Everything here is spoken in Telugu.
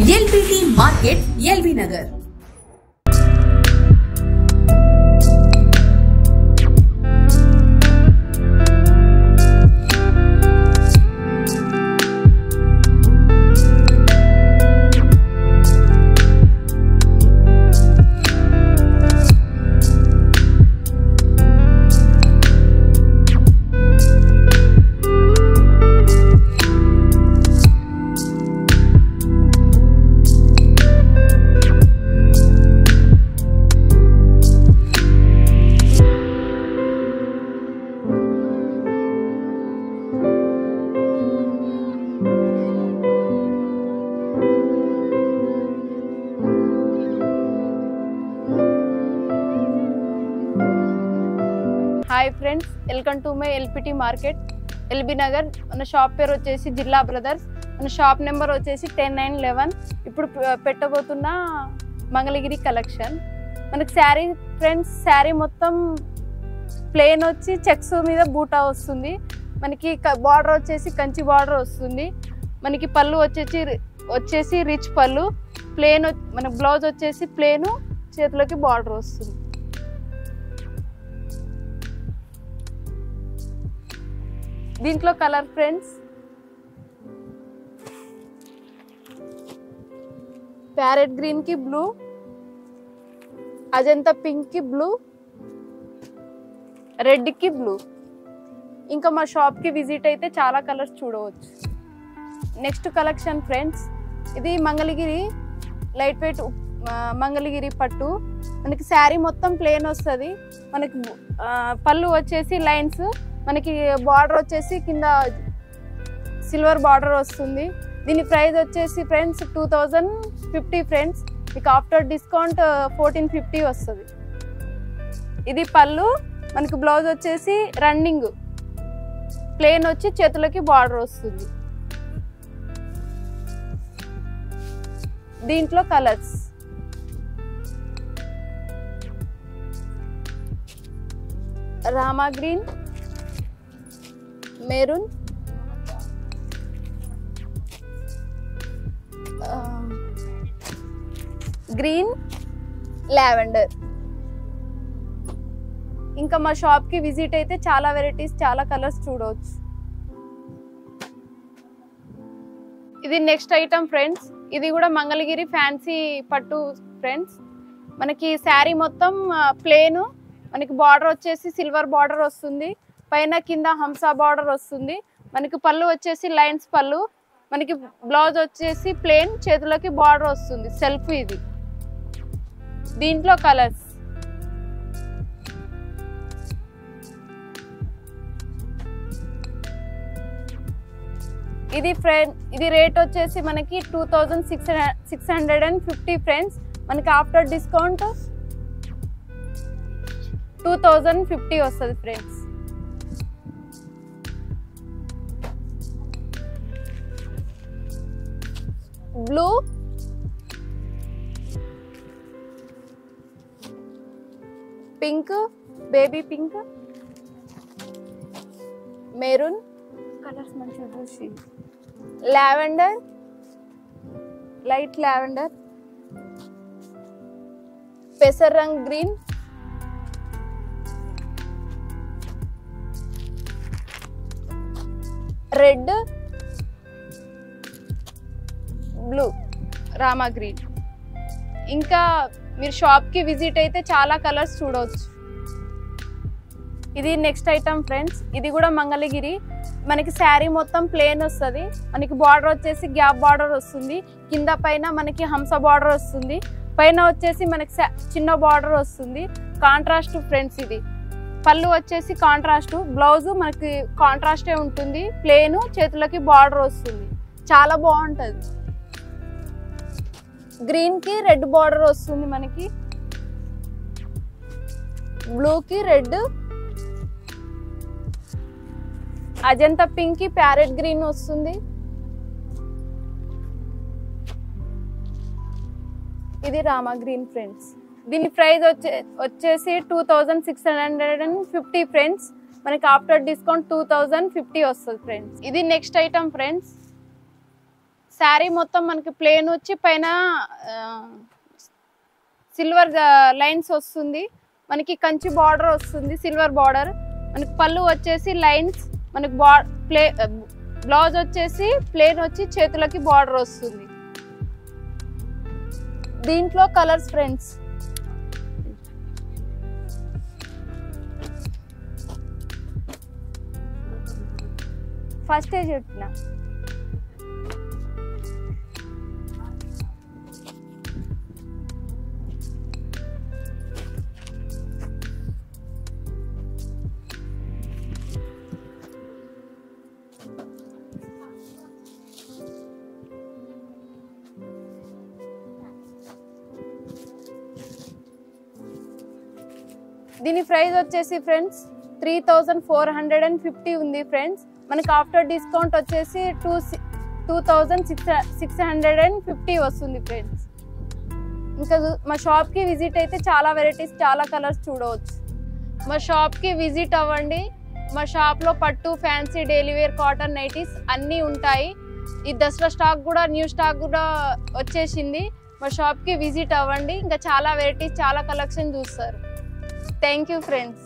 LBT market, LB Nagar. Hi friends, welcome to my LPT market, LB Nagar. మన షాప్ పేరు వచ్చేసి జిల్లా బ్రదర్స్. మన షాప్ నెంబర్ వచ్చేసి 10-9-11. ఇప్పుడు పెట్టబోతున్న మంగళగిరి కలెక్షన్. మనకి శారీ ఫ్రెండ్స్, శారీ మొత్తం ప్లెయిన్ వచ్చి చెక్స్ మీద బూటా వస్తుంది. మనకి బార్డర్ వచ్చేసి కంచి బార్డర్ వస్తుంది. మనకి పళ్ళు వచ్చేసి రిచ్ పళ్ళు. ప్లెయిన్ మన బ్లౌజ్ వచ్చేసి ప్లెయిన్, చేతిలోకి బార్డర్ వస్తుంది. దీంట్లో కలర్ ఫ్రెండ్స్, ప్యారెట్ గ్రీన్ కి బ్లూ, అజంతా పింక్ కి బ్లూ, రెడ్ కి బ్లూ. ఇంకా మా షాప్ కి విజిట్ అయితే చాలా కలర్స్ చూడవచ్చు. నెక్స్ట్ కలెక్షన్ ఫ్రెండ్స్, ఇది మంగళగిరి లైట్ వెయిట్ మంగళగిరి పట్టు. మనకి శారీ మొత్తం ప్లెయిన్ వస్తుంది. మనకి పళ్ళు వచ్చేసి లైన్స్, మనకి బార్డర్ వచ్చేసి కింద సిల్వర్ బార్డర్ వస్తుంది. దీని ప్రైస్ వచ్చేసి ఫ్రెండ్స్ 2050 ఫ్రెండ్స్. మీకు ఆఫ్టర్ డిస్కౌంట్ 1450 వస్తుంది. ఇది పళ్ళు. మనకి బ్లౌజ్ వచ్చేసి రన్నింగ్ ప్లెయిన్ వచ్చి చేతులకి బార్డర్ వస్తుంది. దీంట్లో colours, Rama green, maroon, green, lavender. ఇంకా మా షాప్ కి విజిట్ అయితే చాలా వెరైటీస్, చాలా కలర్స్ చూడవచ్చు. ఇది నెక్స్ట్ ఐటమ్ ఫ్రెండ్స్. ఇది కూడా మంగళగిరి ఫ్యాన్సీ పట్టు ఫ్రెండ్స్. మనకి శారీ మొత్తం ప్లెయిన్, మనకి బార్డర్ వచ్చేసి సిల్వర్ బార్డర్ వస్తుంది. పైన కింద హంసా బార్డర్ వస్తుంది. మనకి పళ్ళు వచ్చేసి లైన్స్ పళ్ళు. మనకి బ్లౌజ్ వచ్చేసి ప్లెయిన్, చేతులకి బార్డర్ వస్తుంది. సెల్ఫ్ ఇది. దీంట్లో కలర్స్, ఇది రేట్ వచ్చేసి మనకి 2650 ఫ్రెండ్స్. మనకి ఆఫ్టర్ డిస్కౌంట్ 2050 వస్తుంది friends. Blue, pink, baby pink, maroon colours మంచిగా చూసి, లావెండర్, లైట్ లావెండర్, పెసర్ రంగ్ green, red, blue, Rama green. ఇంకా మీరు షాప్ కి విజిట్ అయితే చాలా కలర్స్ చూడవచ్చు. ఇది నెక్స్ట్ ఐటమ్ ఫ్రెండ్స్. ఇది కూడా మంగళగిరి. మనకి శారీ మొత్తం ప్లెయిన్ వస్తుంది. మనకి బార్డర్ వచ్చేసి గ్యాప్ బార్డర్ వస్తుంది. కింద పైన మనకి హంస బార్డర్ వస్తుంది. పైన వచ్చేసి మనకి చిన్న బార్డర్ వస్తుంది. Contrast friends. ఇది పళ్ళు వచ్చేసి కాంట్రాస్ట్, బ్లౌజ్ మనకి కాంట్రాస్టే ఉంటుంది. ప్లెయిన్, చేతులకి బార్డర్ వస్తుంది. చాలా బాగుంటుంది. గ్రీన్ కి రెడ్ బార్డర్ వస్తుంది. మనకి బ్లూ కి రెడ్, అజంతా పింక్ కి ప్యారెట్ గ్రీన్ వస్తుంది. ఇది రామా గ్రీన్ ఫ్రెండ్స్. దీని ప్రైస్ వచ్చేసి 2650 ఫ్రెండ్స్. మనకి ఆఫ్టర్ డిస్కౌంట్ 2050 వస్తుంది ఫ్రెండ్స్. ఇది నెక్స్ట్ ఐటమ్ ఫ్రెండ్స్. శారీ మొత్తం మనకి ప్లేన్ వచ్చి పైన సిల్వర్ లైన్స్ వస్తుంది, మనకి కంచి బార్డర్ వస్తుంది, సిల్వర్ బార్డర్. మనకి పళ్ళు వచ్చేసి లైన్స్, మనకి బ్లౌజ్ వచ్చేసి ప్లేన్ వచ్చి చేతులకి బార్డర్ వస్తుంది. దీంట్లో కలర్స్ ఫ్రెండ్స్, ఫస్ట్ చెప్పిన దీని ప్రైస్ వచ్చేసి ఫ్రెండ్స్ 3450 ఉంది ఫ్రెండ్స్. మనకి ఆఫ్టర్ డిస్కౌంట్ వచ్చేసి 2650 వస్తుంది ఫ్రెండ్స్. ఇంకా మా షాప్కి విజిట్ అయితే చాలా వెరైటీస్, చాలా కలర్స్ చూడవచ్చు. మా షాప్కి విజిట్ అవ్వండి. మా షాప్లో పట్టు, fancy, daily wear, cotton nighties అన్నీ ఉంటాయి. ఈ దసరా స్టాక్ కూడా, న్యూ స్టాక్ కూడా వచ్చేసింది. మా షాప్కి విజిట్ అవ్వండి. ఇంకా చాలా వెరైటీస్, చాలా కలెక్షన్ చూస్తారు. Thank you friends.